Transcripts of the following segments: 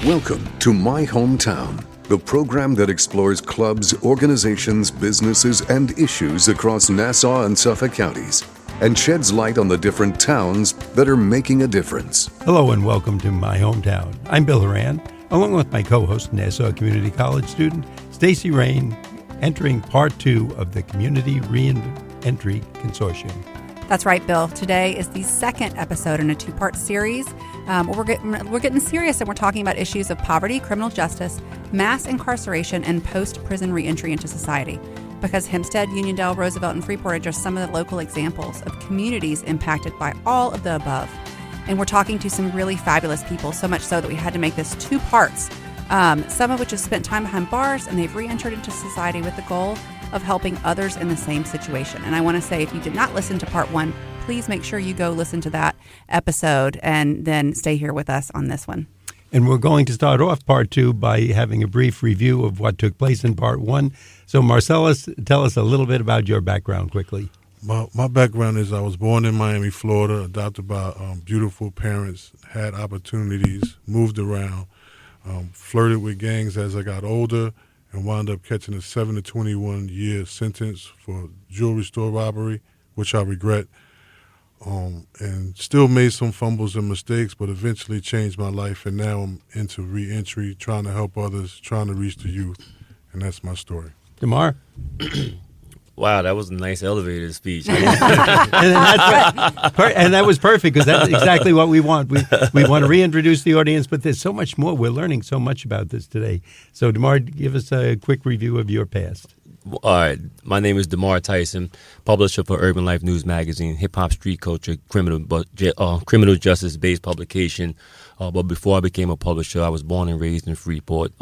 Welcome to My Hometown, the program that explores clubs, organizations, businesses, and issues across Nassau and Suffolk counties and sheds light on the different towns that are making a difference. Hello and welcome to My Hometown. I'm Bill Horan, along with my co-host, Nassau Community College student Stacy Raine, entering part 2 of the Community Re-Entry Consortium. That's right, Bill. Today is the second episode in a 2-part series. We're getting serious, and we're talking about issues of poverty, criminal justice, mass incarceration, and post-prison reentry into society. Because Hempstead, Uniondale, Roosevelt, and Freeport are just some of the local examples of communities impacted by all of the above. And we're talking to some really fabulous people, so much so that we had to make this 2 parts, some of which have spent time behind bars, and they've re-entered into society with the goal of helping others in the same situation. And I want to say, if you did not listen to part 1, please make sure you go listen to that episode and then stay here with us on this one. And we're going to start off part 2 by having a brief review of what took place in part 1. So Marcellus, tell us a little bit about your background quickly. My background is I was born in Miami, Florida, adopted by beautiful parents, had opportunities, moved around, flirted with gangs as I got older, and wound up catching a 7 to 21 year sentence for jewelry store robbery, which I regret, and still made some fumbles and mistakes, but eventually changed my life, and now I'm into reentry, trying to help others, trying to reach the youth, and that's my story. Demar? Wow, that was a nice elevator speech. And that was perfect, because that's exactly what we want. We want to reintroduce the audience, but there's so much more. We're learning so much about this today. So, Demar, give us a quick review of your past. All right. My name is Demar Tyson, publisher for Urban Life News Magazine, hip-hop, street culture, criminal justice-based publication. But before I became a publisher, I was born and raised in Freeport.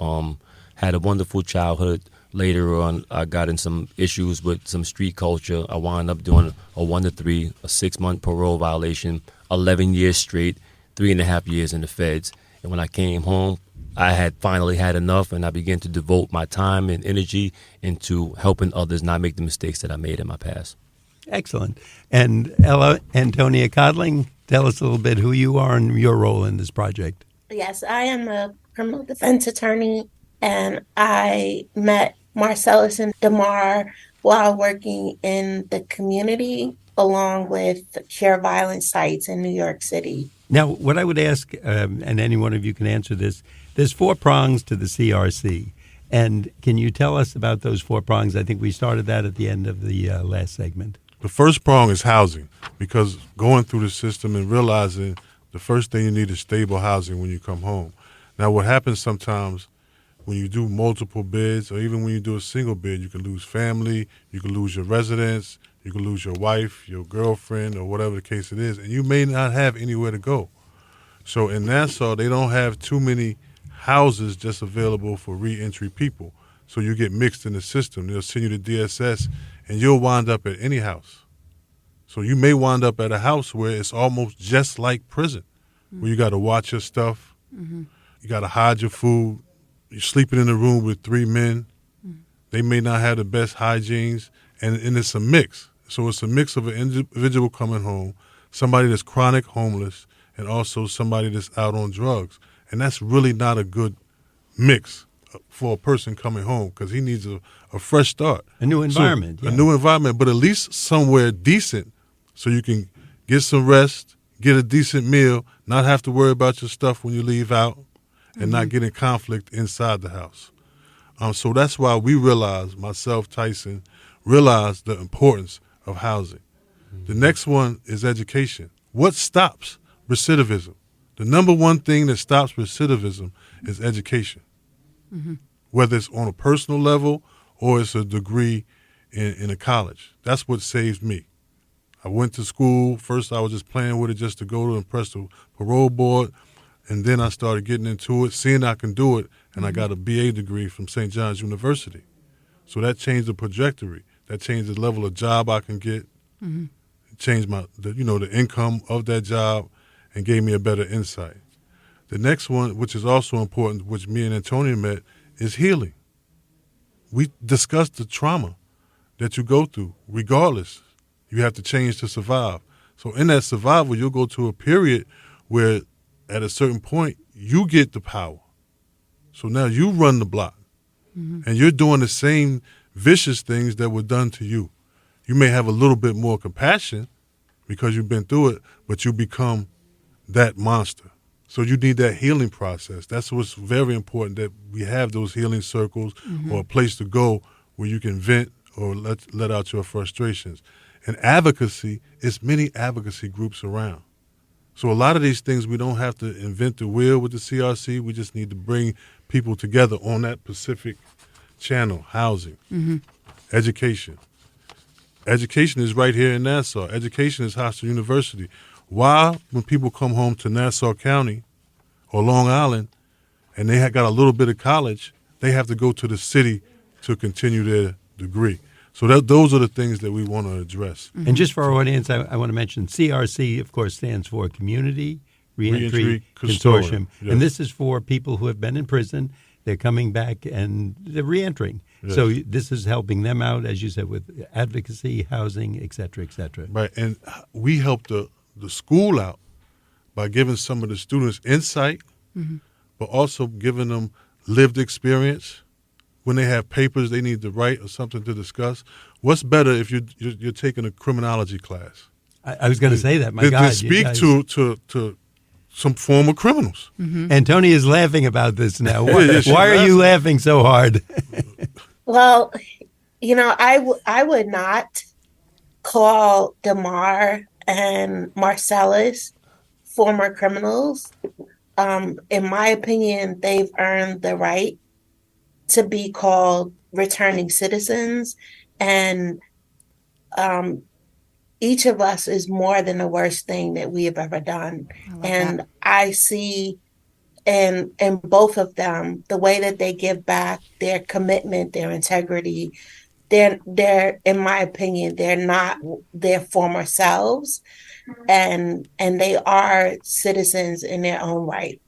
Had a wonderful childhood. Later on, I got in some issues with some street culture. I wound up doing a 1 to 3, a 6-month parole violation, 11 years straight, 3.5 years in the feds. And when I came home, I had finally had enough, and I began to devote my time and energy into helping others not make the mistakes that I made in my past. Excellent. And Antonia Codling, tell us a little bit who you are and your role in this project. Yes, I am a criminal defense attorney, and I met Marcellus and Demar while working in the community along with care violence sites in New York City. Now, what I would ask, and any one of you can answer this, there's 4 prongs to the CRC. And can you tell us about those 4 prongs? I think we started that at the end of the last segment. The first prong is housing, because going through the system and realizing the first thing you need is stable housing when you come home. Now, what happens sometimes when you do multiple bids, or even when you do a single bid, you can lose family, you can lose your residence, you can lose your wife, your girlfriend, or whatever the case it is, and you may not have anywhere to go. So in Nassau, they don't have too many houses just available for reentry people. So you get mixed in the system. They'll send you to DSS, and you'll wind up at any house. So you may wind up at a house where it's almost just like prison, where you got to watch your stuff, you got to hide your food, you're sleeping in a room with 3 men. They may not have the best hygienes, and it's a mix. So it's a mix of an individual coming home, somebody that's chronic homeless, and also somebody that's out on drugs. And that's really not a good mix for a person coming home, because he needs a fresh start. A new environment. So, a new environment, but at least somewhere decent so you can get some rest, get a decent meal, not have to worry about your stuff when you leave out, and not get in conflict inside the house. So that's why we realized, myself, Tyson, realized the importance of housing. The next one is education. What stops recidivism? The number one thing that stops recidivism is education, whether it's on a personal level or it's a degree in a college. That's what saves me. I went to school. First, I was just playing with it just to go to impress the parole board. And then I started getting into it, seeing I can do it, and I got a BA degree from St. John's University. So that changed the trajectory. That changed the level of job I can get. It changed the income of that job, and gave me a better insight. The next one, which is also important, which me and Antonia met, is healing. We discussed the trauma that you go through. Regardless, you have to change to survive. So in that survival, you'll go to a period where at a certain point, you get the power. So now you run the block, and you're doing the same vicious things that were done to you. You may have a little bit more compassion because you've been through it, but you become that monster. So you need that healing process. That's what's very important, that we have those healing circles or a place to go where you can vent or let out your frustrations. And advocacy, it's many advocacy groups around. So a lot of these things, we don't have to invent the wheel with the CRC. We just need to bring people together on that specific channel: housing, education. Education is right here in Nassau. Education is Hofstra University. Why, when people come home to Nassau County or Long Island and they got a little bit of college, they have to go to the city to continue their degree. So those are the things that we want to address. And just for our audience, I want to mention CRC, of course, stands for Community Re-Entry Consortium. Yes. And this is for people who have been in prison. They're coming back and they're re-entering. Yes. So this is helping them out, as you said, with advocacy, housing, et cetera, et cetera. Right, and we help the school out by giving some of the students insight, but also giving them lived experience. When they have papers they need to write or something to discuss, what's better if you're taking a criminology class? I was going to say that. My to God, speak you guys- to some former criminals. Antonia is laughing about this now. Why, Yeah, she's why are you laughing so hard? Well, I would not call Demar and Marcellus former criminals. In my opinion, they've earned the right to be called returning citizens, and each of us is more than the worst thing that we have ever done. And I see in both of them the way that they give back, their commitment, their integrity. They're in my opinion, they're not their former selves, and they are citizens in their own right.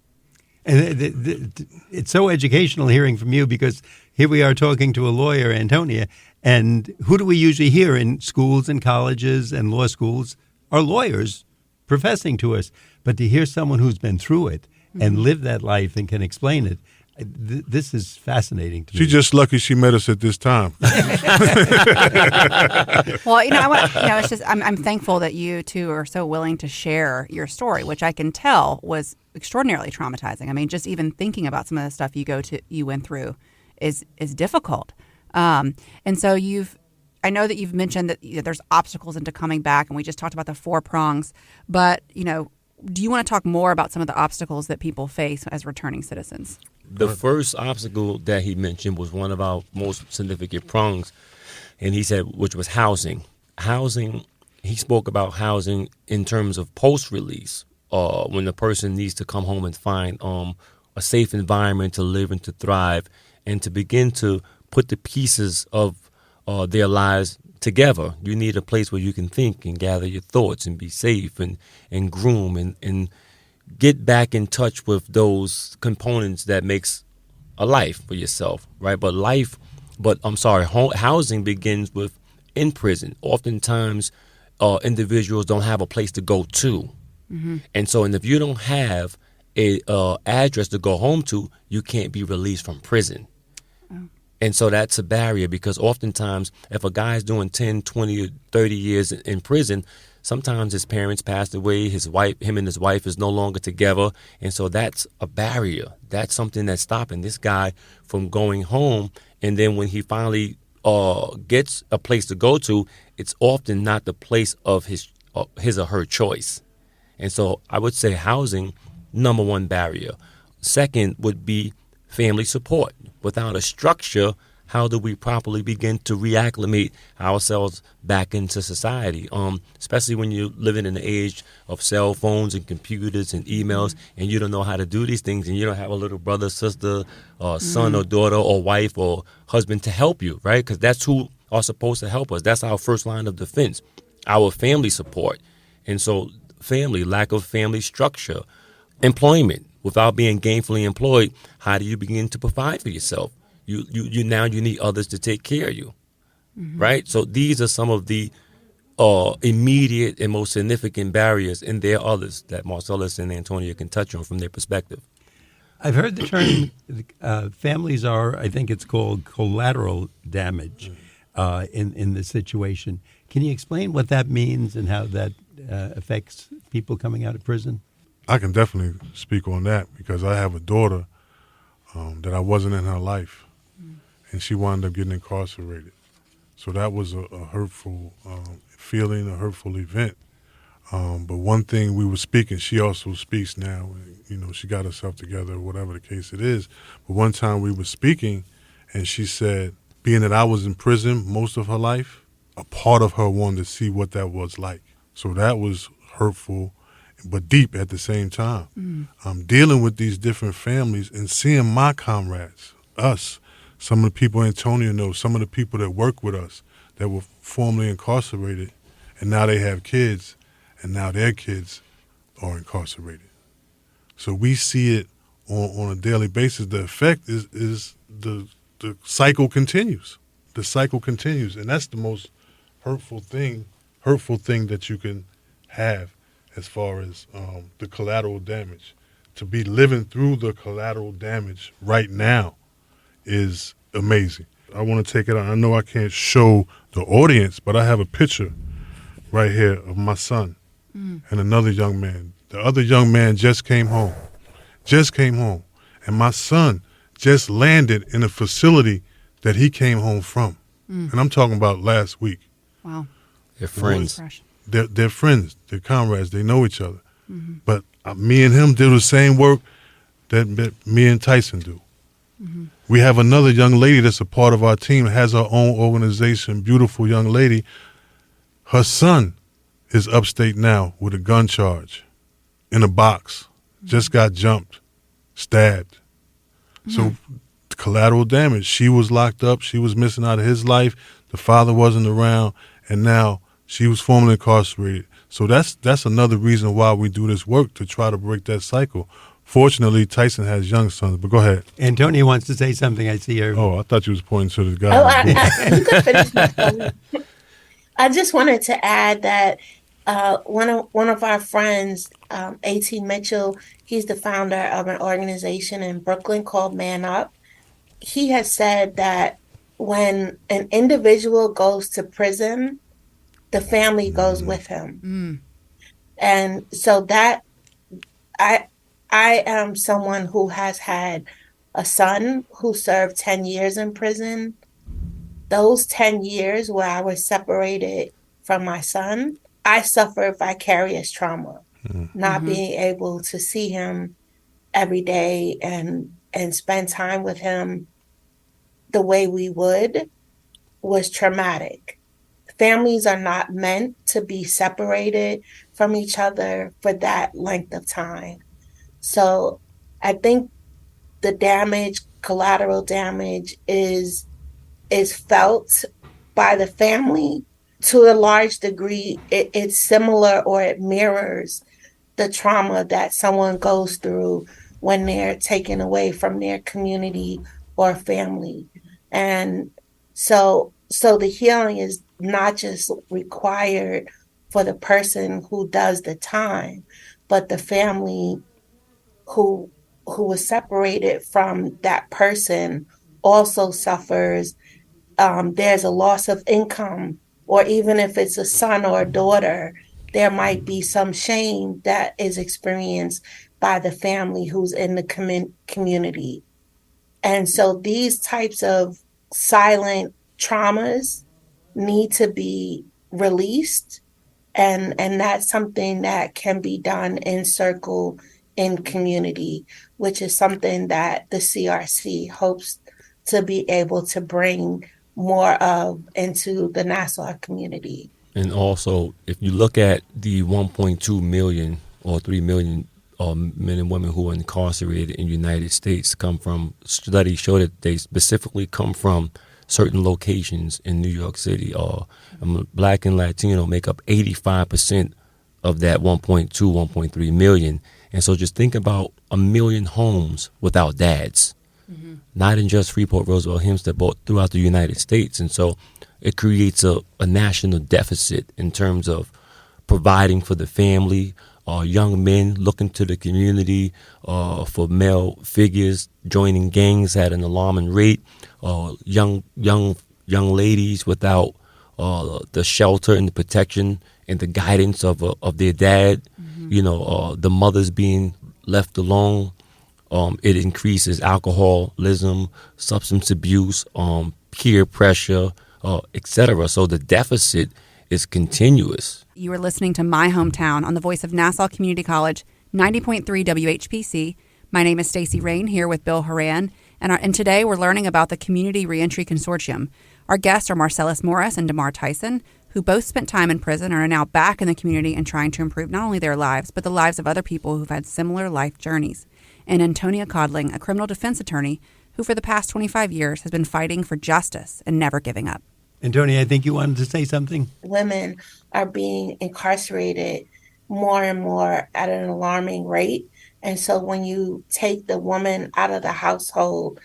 And it's so educational hearing from you, because here we are talking to a lawyer, Antonia, and who do we usually hear in schools and colleges and law schools are lawyers professing to us. But to hear someone who's been through it and lived that life and can explain it, this is fascinating to me. She's just lucky she met us at this time. Well, it's just I'm thankful that you two are so willing to share your story, which I can tell was extraordinarily traumatizing. I mean, just even thinking about some of the stuff you went through is difficult. And so I know that you've mentioned that there's obstacles into coming back, and we just talked about the 4 prongs. But do you want to talk more about some of the obstacles that people face as returning citizens? The first obstacle that he mentioned was one of our most significant prongs, and he said, which was housing. Housing, he spoke about housing in terms of post-release, when the person needs to come home and find a safe environment to live and to thrive, and to begin to put the pieces of their lives together. You need a place where you can think and gather your thoughts and be safe and groom and get back in touch with those components that makes a life for yourself, right? Housing begins with in prison. Oftentimes, individuals don't have a place to go to. And if you don't have a address to go home to, you can't be released from prison. And so that's a barrier, because oftentimes if a guy's doing 10, 20, or 30 years in prison, sometimes his parents passed away, him and his wife is no longer together. And so that's a barrier. That's something that's stopping this guy from going home. And then when he finally gets a place to go to, it's often not the place of his or her choice. And so I would say housing, number one barrier. Second would be family support. Without a structure, how do we properly begin to reacclimate ourselves back into society? Especially when you're living in the age of cell phones and computers and emails, and you don't know how to do these things, and you don't have a little brother, sister, or son or daughter or wife or husband to help you, right? Because that's who are supposed to help us. That's our first line of defense, our family support. And so family, lack of family structure, employment. Without being gainfully employed, how do you begin to provide for yourself? You need others to take care of you, right? So these are some of the immediate and most significant barriers, and there are others that Marcellus and Antonia can touch on from their perspective. I've heard the term families are, I think it's called collateral damage in this situation. Can you explain what that means and how that affects people coming out of prison? I can definitely speak on that because I have a daughter that I wasn't in her life, and she wound up getting incarcerated. So that was a hurtful feeling, a hurtful event. But one thing we were speaking, she also speaks now, you know, she got herself together, whatever the case it is. But one time we were speaking, and she said, being that I was in prison most of her life, a part of her wanted to see what that was like. So that was hurtful, but deep at the same time. I'm dealing with these different families and seeing my comrades, us, some of the people Antonia knows, some of the people that work with us that were formerly incarcerated, and now they have kids, and now their kids are incarcerated. So we see it on a daily basis. The effect is the cycle continues. The cycle continues, and that's the most hurtful thing that you can have as far as the collateral damage. To be living through the collateral damage right now is amazing. I want to take it out. I know I can't show the audience, but I have a picture right here of my son and another young man. The other young man just came home. And my son just landed in a facility that he came home from. And I'm talking about last week. Wow. They're friends. They're friends. They're comrades. They know each other. But me and him do the same work that me and Tyson do. We have another young lady that's a part of our team, has her own organization, beautiful young lady. Her son is upstate now with a gun charge in a box. Just got jumped, stabbed. So collateral damage. She was locked up. She was missing out of his life. The father wasn't around, and now she was formerly incarcerated. So that's another reason why we do this work, to try to break that cycle. Fortunately, Tyson has young sons, but go ahead. Antonia wants to say something. I see her. Oh, I thought you was pointing to the guy. You could finish my point. I just wanted to add that one of our friends, A.T. Mitchell, he's the founder of an organization in Brooklyn called Man Up. He has said that when an individual goes to prison, the family goes with him. And so that I am someone who has had a son who served 10 years in prison. Those 10 years where I was separated from my son, I suffered vicarious trauma, not being able to see him every day and spend time with him the way we would was traumatic. Families are not meant to be separated from each other for that length of time. So I think the damage, collateral damage, is felt by the family to a large degree. It's similar, or it mirrors the trauma that someone goes through when they're taken away from their community or family. And so the healing is not just required for the person who does the time, but the family who was separated from that person also suffers. There's a loss of income, or even if it's a son or a daughter, there might be some shame that is experienced by the family who's in the community. And so these types of silent traumas need to be released. And that's something that can be done in circle, in community, which is something that the CRC hopes to be able to bring more of into the Nassau community. And also, if you look at the 1.2 million or 3 million men and women who are incarcerated in the United States, come from, studies show that they specifically come from certain locations in New York City. Black and Latino make up 85% of that 1.3 million. And so just think about 1 million homes without dads, not in just Freeport, Roosevelt, Hempstead, but throughout the United States. And so it creates a national deficit in terms of providing for the family, young men looking to the community for male figures joining gangs at an alarming rate, young ladies without the shelter and the protection and the guidance of their dad, the mothers being left alone. It increases alcoholism, substance abuse, peer pressure, etc. So the deficit is continuous. You are listening to My Hometown on the voice of Nassau Community College, 90.3 WHPC. My name is Stacy Raine, here with Bill Horan, and today we're learning about the Community Re-Entry Consortium. Our guests are Marcellus Morris and Demar Tyson, who both spent time in prison and are now back in the community and trying to improve not only their lives, but the lives of other people who've had similar life journeys. And Antonia Codling, a criminal defense attorney who for the past 25 years has been fighting for justice and never giving up. Antonia, I think you wanted to say something. Women are being incarcerated more and more at an alarming rate. And so when you take the woman out of the household,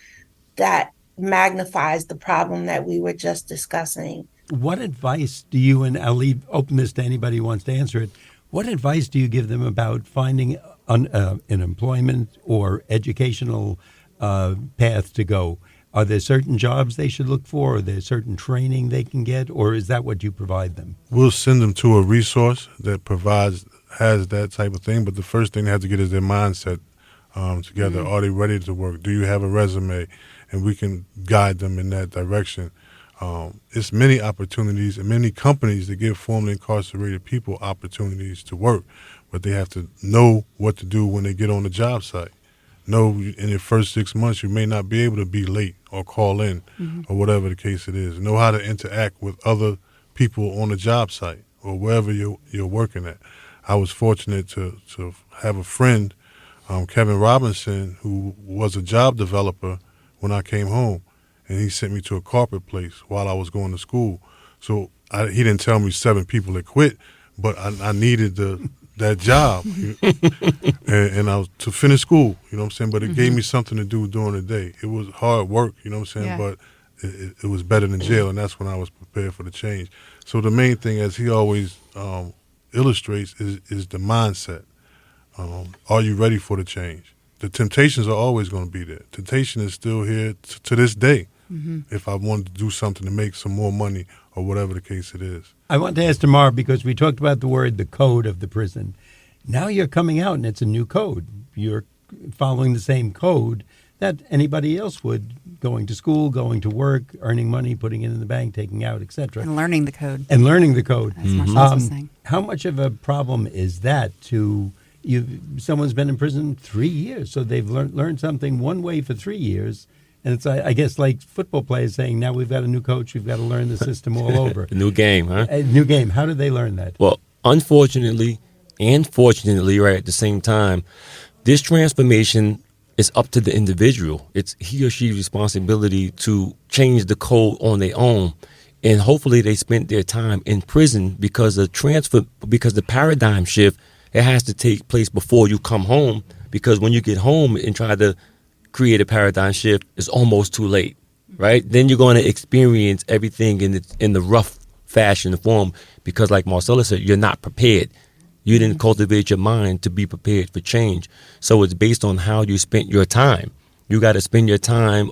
that magnifies the problem that we were just discussing. What advice do you, and I'll leave open this to anybody who wants to answer it, what advice do you give them about finding an employment or educational path to go? Are there certain jobs they should look for? Are there certain training they can get? Or is that what you provide them? We'll send them to a resource that has that type of thing. But the first thing they have to get is their mindset together. Are they ready to work? Do you have a resume? And we can guide them in that direction. It's many opportunities and many companies that give formerly incarcerated people opportunities to work. But they have to know what to do when they get on the job site. Know in your first 6 months you may not be able to be late or call in or whatever the case it is. Know how to interact with other people on the job site or wherever you're working at. I was fortunate to have a friend, Kevin Robinson, who was a job developer when I came home, and he sent me to a carpet place while I was going to school. So he didn't tell me 7 people had quit, but I needed that job and I was to finish school, you know what I'm saying? But it gave me something to do during the day. It was hard work, you know what I'm saying? But it was better than jail, and that's when I was prepared for the change. So the main thing, as he always illustrates, is the mindset. Are you ready for the change? The temptations are always going to be there. Temptation is still here to this day. If I wanted to do something to make some more money or whatever the case it is. I want to ask Demar, because we talked about the code of the prison. Now you're coming out and it's a new code. You're following the same code that anybody else would, going to school, going to work, earning money, putting it in the bank, taking out, etc. And learning the code. And learning the code. As Marcellus was saying. How much of a problem is that to you? Someone's been in prison 3 years, so they've learned something one way for 3 years. And it's, I guess, like football players saying, now we've got a new coach, we've got to learn the system all over. A new game, huh? A new game. How do they learn that? Well, unfortunately and fortunately, right at the same time, this transformation is up to the individual. It's he or she's responsibility to change the code on their own. And hopefully they spent their time in prison because the paradigm shift, it has to take place before you come home. Because when you get home and try to create a paradigm shift, it's almost too late, right? Then you're going to experience everything in the rough fashion and form because, like Marcellus said, you're not prepared. You didn't cultivate your mind to be prepared for change. So it's based on how you spent your time. You got to spend your time,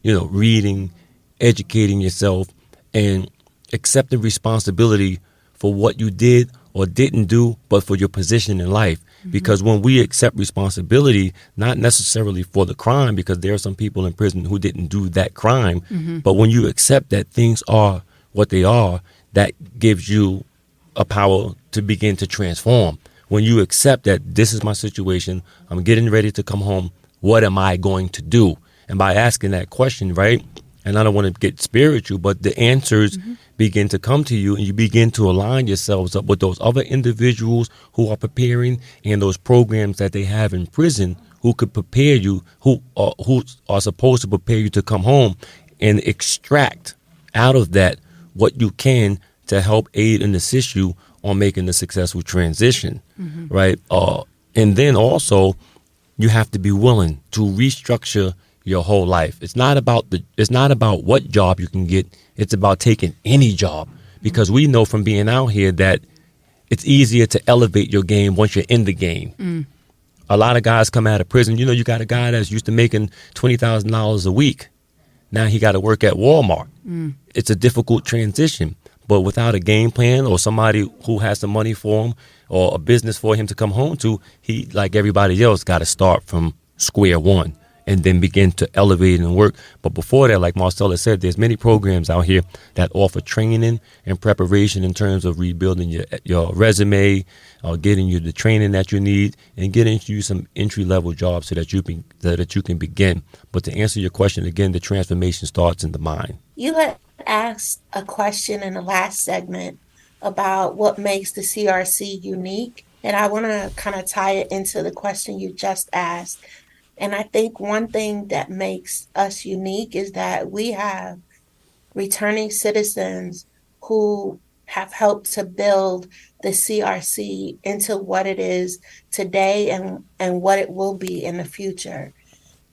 reading, educating yourself, and accepting responsibility for what you did or didn't do, but for your position in life. Because when we accept responsibility, not necessarily for the crime, because there are some people in prison who didn't do that crime, but when you accept that things are what they are, that gives you a power to begin to transform. When you accept that this is my situation, I'm getting ready to come home, what am I going to do? And by asking that question, right, and I don't want to get spiritual, but the answers begin to come to you, and you begin to align yourselves up with those other individuals who are preparing and those programs that they have in prison who could prepare you, who are supposed to prepare you to come home and extract out of that what you can to help aid and assist you on making a successful transition, right? And then also you have to be willing to restructure your whole life. It's not about what job you can get. It's about taking any job, because we know from being out here that it's easier to elevate your game once you're in the game. A lot of guys come out of prison. You know, you got a guy that's used to making $20,000 a week. Now he got to work at Walmart. It's a difficult transition. But without a game plan or somebody who has the money for him or a business for him to come home to, he, like everybody else, got to start from square one and then begin to elevate and work. But before that, like Marcellus said, there's many programs out here that offer training and preparation in terms of rebuilding your resume, getting you the training that you need, and getting you some entry-level jobs so that you can begin. But to answer your question again, the transformation starts in the mind. You had asked a question in the last segment about what makes the CRC unique, and I want to kind of tie it into the question you just asked. And I think one thing that makes us unique is that we have returning citizens who have helped to build the CRC into what it is today and what it will be in the future.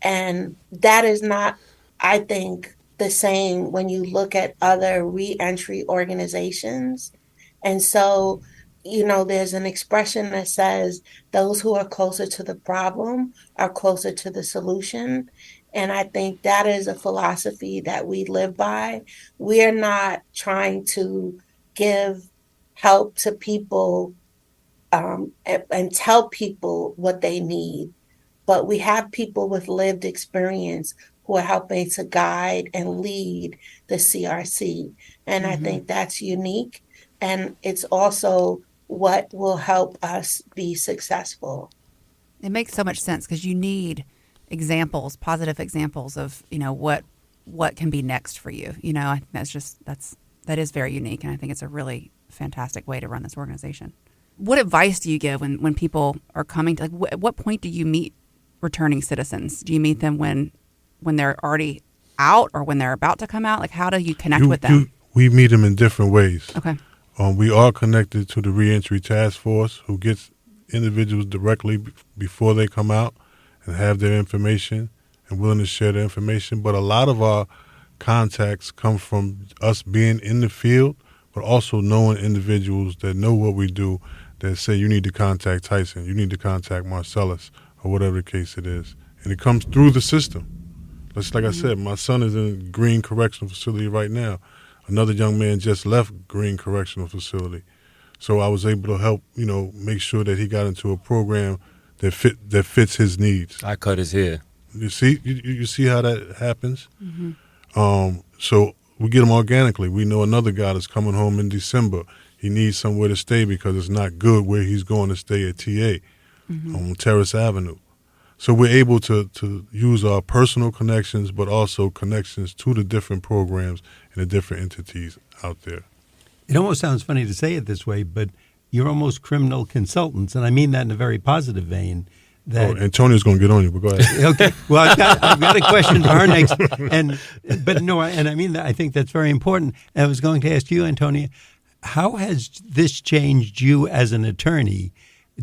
And that is not, I think, the same when you look at other reentry organizations. And so, you know, there's an expression that says those who are closer to the problem are closer to the solution. And I think that is a philosophy that we live by. We're not trying to give help to people and tell people what they need, but we have people with lived experience who are helping to guide and lead the CRC. And I think that's unique. And it's also what will help us be successful. It makes so much sense because you need examples, positive examples of, you know, what can be next for you. You know, I think that is very unique. And I think it's a really fantastic way to run this organization. What advice do you give when people are coming to, like, at what point do you meet returning citizens? Do you meet them when they're already out or when they're about to come out? Like, how do you connect with them? We meet them in different ways. Okay. We are connected to the Reentry Task Force, who gets individuals directly before they come out and have their information and willing to share their information. But a lot of our contacts come from us being in the field, but also knowing individuals that know what we do, that say, you need to contact Tyson, you need to contact Marcellus, or whatever the case it is. And it comes through the system. Just like I said, my son is in Green Correctional Facility right now. Another young man just left Green Correctional Facility. So I was able to help, you know, make sure that he got into a program that fits his needs. I cut his hair. You see, you see how that happens? So we get them organically. We know another guy that's coming home in December. He needs somewhere to stay because it's not good where he's going to stay at TA on Terrace Avenue. So we're able to use our personal connections, but also connections to the different programs and the different entities out there. It almost sounds funny to say it this way, but you're almost criminal consultants, and I mean that in a very positive vein. Antonia's going to get on you, but go ahead. Okay. Well, I've got a question for her next, but I mean that. I think that's very important. And I was going to ask you, Antonia, how has this changed you as an attorney,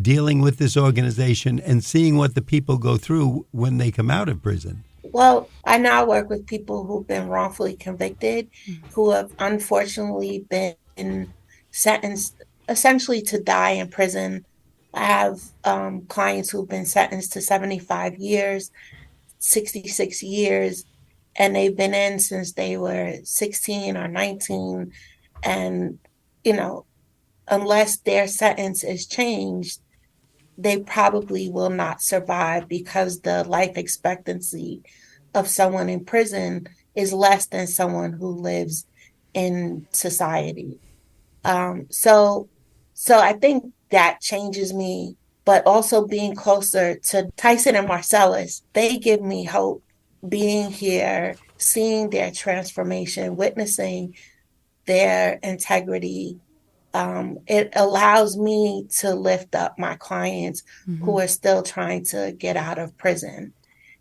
dealing with this organization and seeing what the people go through when they come out of prison? Well, I now work with people who've been wrongfully convicted, who have unfortunately been sentenced essentially to die in prison. I have clients who've been sentenced to 75 years, 66 years, and they've been in since they were 16 or 19. And, you know, unless their sentence is changed, they probably will not survive because the life expectancy of someone in prison is less than someone who lives in society. So I think that changes me, but also being closer to Tyson and Marcellus, they give me hope. Being here, seeing their transformation, witnessing their integrity, it allows me to lift up my clients who are still trying to get out of prison.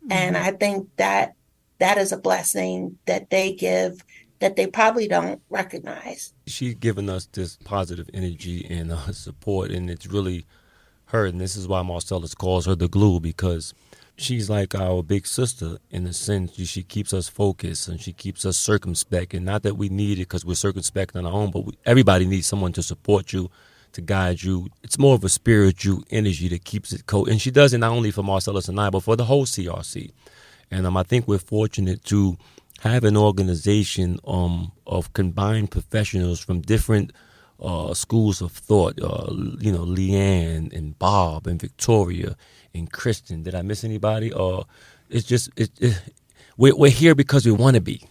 And I think that is a blessing that they give that they probably don't recognize. She's given us this positive energy and support, and it's really her. And this is why Marcellus calls her the glue, because she's like our big sister in a sense. She keeps us focused and she keeps us circumspect. And not that we need it because we're circumspect on our own, but everybody needs someone to support you, to guide you. It's more of a spiritual energy that keeps it cold. And she does it not only for Marcellus and I, but for the whole CRC. And I think we're fortunate to have an organization of combined professionals from different schools of thought. Leanne and Bob and Victoria and Kristen. Did I miss anybody? It's just we're here because we want to be.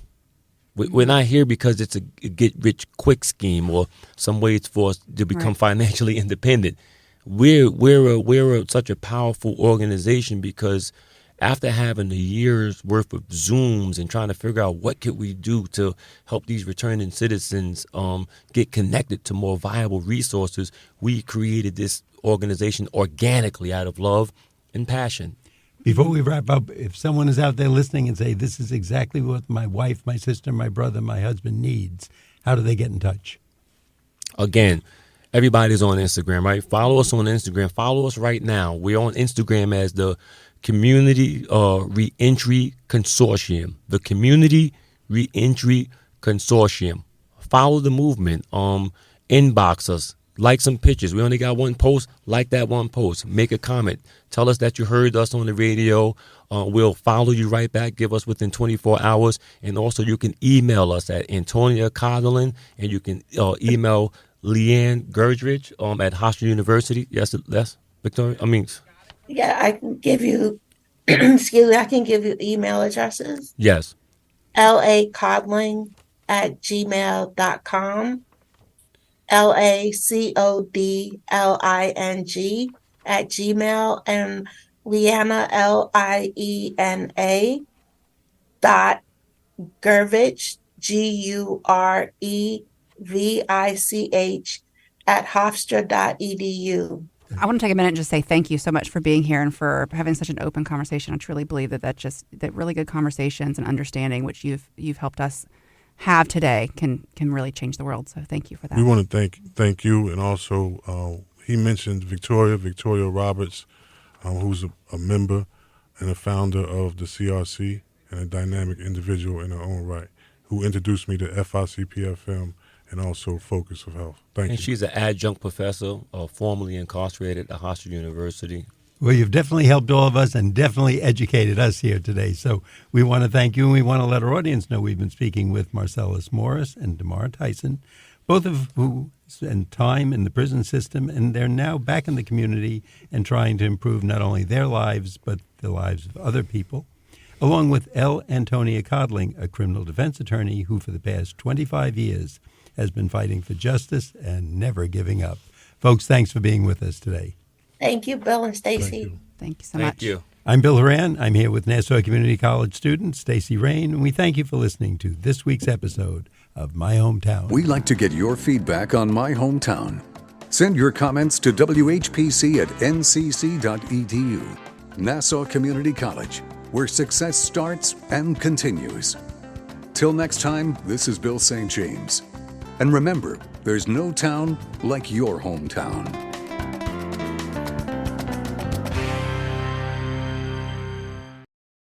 We're not here because it's a get-rich-quick scheme or some ways for us to become financially independent. We're such a powerful organization because after having a year's worth of Zooms and trying to figure out what could we do to help these returning citizens get connected to more viable resources, we created this organization organically out of love and passion. Before we wrap up, if someone is out there listening and say, this is exactly what my wife, my sister, my brother, my husband needs, how do they get in touch? Again, everybody's on Instagram, right? Follow us on Instagram. Follow us right now. We're on Instagram as the Community Re-Entry Consortium. The Community Re-Entry Consortium. Follow the movement. Inbox us. Like some pictures. We only got one post. Like that one post. Make a comment. Tell us that you heard us on the radio. We'll follow you right back. Give us within 24 hours. And also you can email us at Antonia Codling. And you can email Leanne Gurdridge at Hofstra University. Yes, Victoria? Yeah, I can give you, I can give you email addresses. Yes. lacodling@gmail.com. LACODLING@gmail, and Liana LIENA .Gurvich GUREVICH @hofstra.edu. I want to take a minute and just say thank you so much for being here and for having such an open conversation. I truly believe that really good conversations and understanding, which you've helped us have today, can really change the world. So thank you for that. We want to thank you, and also he mentioned Victoria Roberts, who's a member and a founder of the CRC and a dynamic individual in her own right, who introduced me to FICPFM and also Focus of Health. Thank you. And she's an adjunct professor, formerly incarcerated at Hofstra University. Well, you've definitely helped all of us and definitely educated us here today. So we want to thank you, and we want to let our audience know we've been speaking with Marcellus Morris and Demar Tyson, both of who spent time in the prison system, and they're now back in the community and trying to improve not only their lives, but the lives of other people, along with Antonia Codling, a criminal defense attorney who for the past 25 years has been fighting for justice and never giving up. Folks, thanks for being with us today. Thank you, Bill and Stacy. Thank you so much. Thank you. I'm Bill Horan. I'm here with Nassau Community College student Stacy Raine, and we thank you for listening to this week's episode of My Hometown. We'd like to get your feedback on My Hometown. Send your comments to WHPC@ncc.edu. Nassau Community College, where success starts and continues. Till next time, this is Bill St. James. And remember, there's no town like your hometown.